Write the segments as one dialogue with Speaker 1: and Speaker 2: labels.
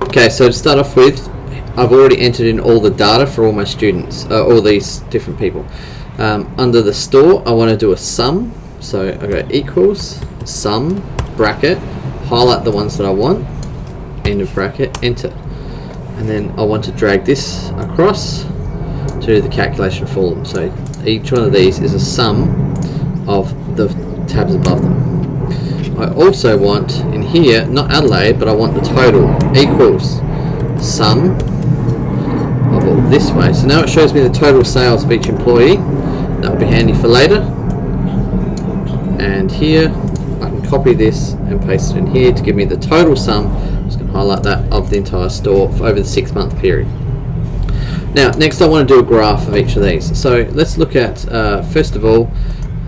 Speaker 1: Okay, so to start off with, I've already entered in all the data for all my students, all these different people. Under the store, I want to do a sum, so I go equals, sum, bracket, highlight the ones that I want, end of bracket, enter. And then I want to drag this across to do the calculation for them. So each one of these is a sum of the tabs above them. I also want in here, not Adelaide, but I want the total equals sum of all this way. So now it shows me the total sales of each employee. That will be handy for later. And here I can copy this and paste it in here to give me the total sum. I'm just going to highlight that of the entire store for over the 6-month period. Now next I want to do a graph of each of these. So let's look at first of all,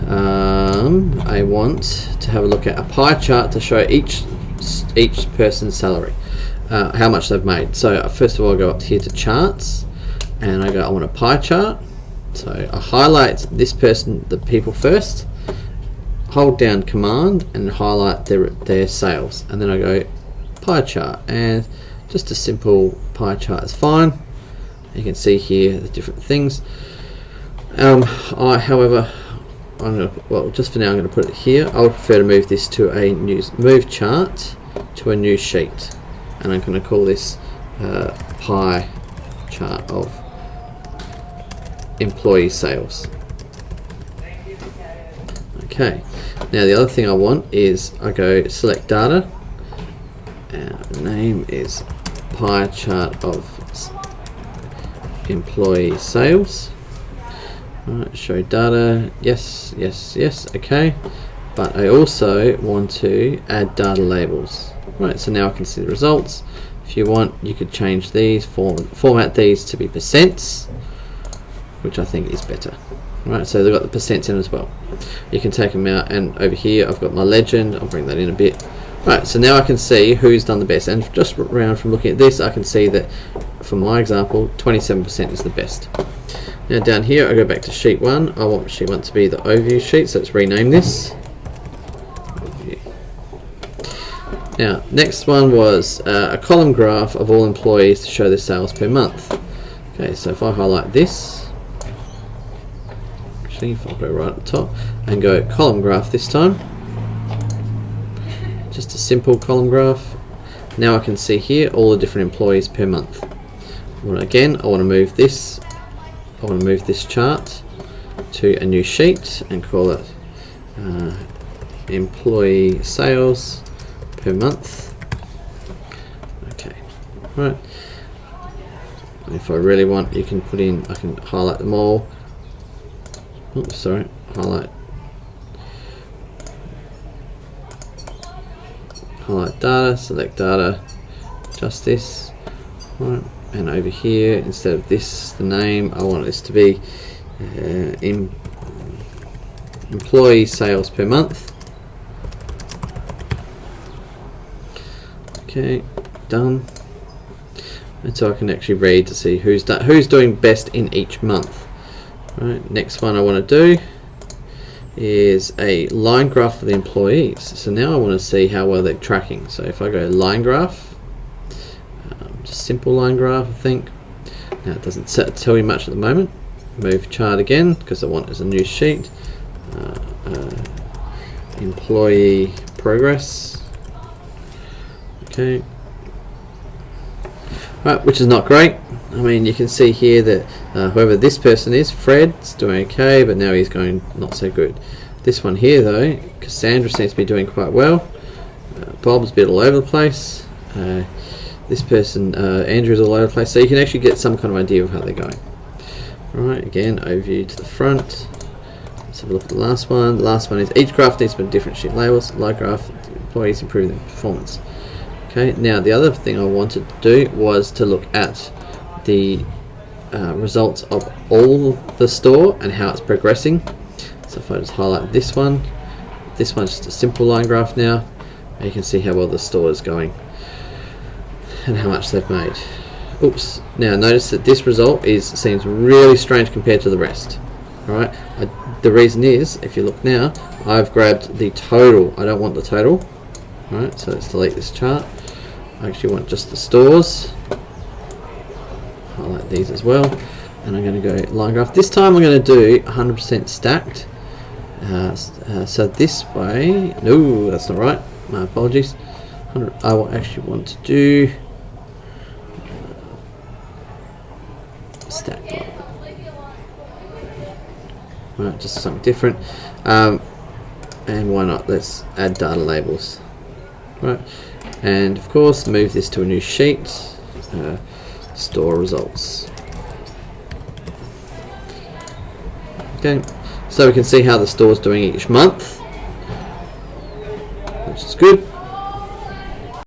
Speaker 1: I want to have a look at a pie chart to show each person's salary, how much they've made. So first of all I go up here to charts and I want a pie chart. So I highlight this person, the people first, hold down command and highlight their sales, and then I go pie chart, and just a simple pie chart is fine. You can see here the different things. However, just for now I'm going to put it here. I would prefer to move this to a move chart to a new sheet, and I'm going to call this pie chart of employee sales. Okay, now the other thing I want is I go select data, and the name is pie chart of employee sales. Alright, show data, yes, okay, but I also want to add data labels. Right, so now I can see the results. If you want, you could change these, format these to be percents, which I think is better. Right, so they've got the percents in as well. You can take them out, and over here I've got my legend. I'll bring that in a bit. Right, so now I can see who's done the best, and just around from looking at this I can see that for my example 27% is the best. Now down here I go back to sheet 1. I want sheet 1 to be the overview sheet, so let's rename this. Now next one was a column graph of all employees to show their sales per month. Okay, so if I highlight this, actually if I go right at the top and go column graph this time, just a simple column graph. Now I can see here all the different employees per month. Again, I want to move this. I want to move this chart to a new sheet and call it employee sales per month. Okay, right. And if I really want, you can put in. I can highlight them all. Oh, sorry, highlight data, select data, just this, right, and over here instead of this, the name, I want this to be employee sales per month. Okay, done. And so I can actually read to see who's doing best in each month. Right, next one I want to do is a line graph for the employees. So now I want to see how well they're tracking. So if I go line graph, just simple line graph, I think. Now it doesn't tell you much at the moment. Move chart again because I want it as a new sheet. Employee progress. Okay. Right, which is not great. I mean, you can see here that whoever this person is, Fred's doing okay, but now he's going not so good. This one here though, Cassandra seems to be doing quite well. Bob's a bit all over the place. This person, Andrew's all over the place. So you can actually get some kind of idea of how they're going. Alright, again, overview to the front. Let's have a look at the last one. The last one is each graph needs to be different sheet labels. Line graph, employees improving their performance. Okay, now the other thing I wanted to do was to look at the results of all the store and how it's progressing. So if I just highlight this one's just a simple line graph now, and you can see how well the store is going and how much they've made. Oops, now notice that this result seems really strange compared to the rest. Alright, the reason is, if you look now, I've grabbed the total. I don't want the total. Alright, so let's delete this chart. I actually want just the stores. Highlight these as well, and I'm going to go line graph. This time I'm going to do 100% stacked. So this way, no, that's not right. My apologies. I will actually want to do stacked line. Right, just something different. And why not? Let's add data labels. Right, and of course move this to a new sheet. Store results. Okay, so we can see how the store is doing each month, which is good.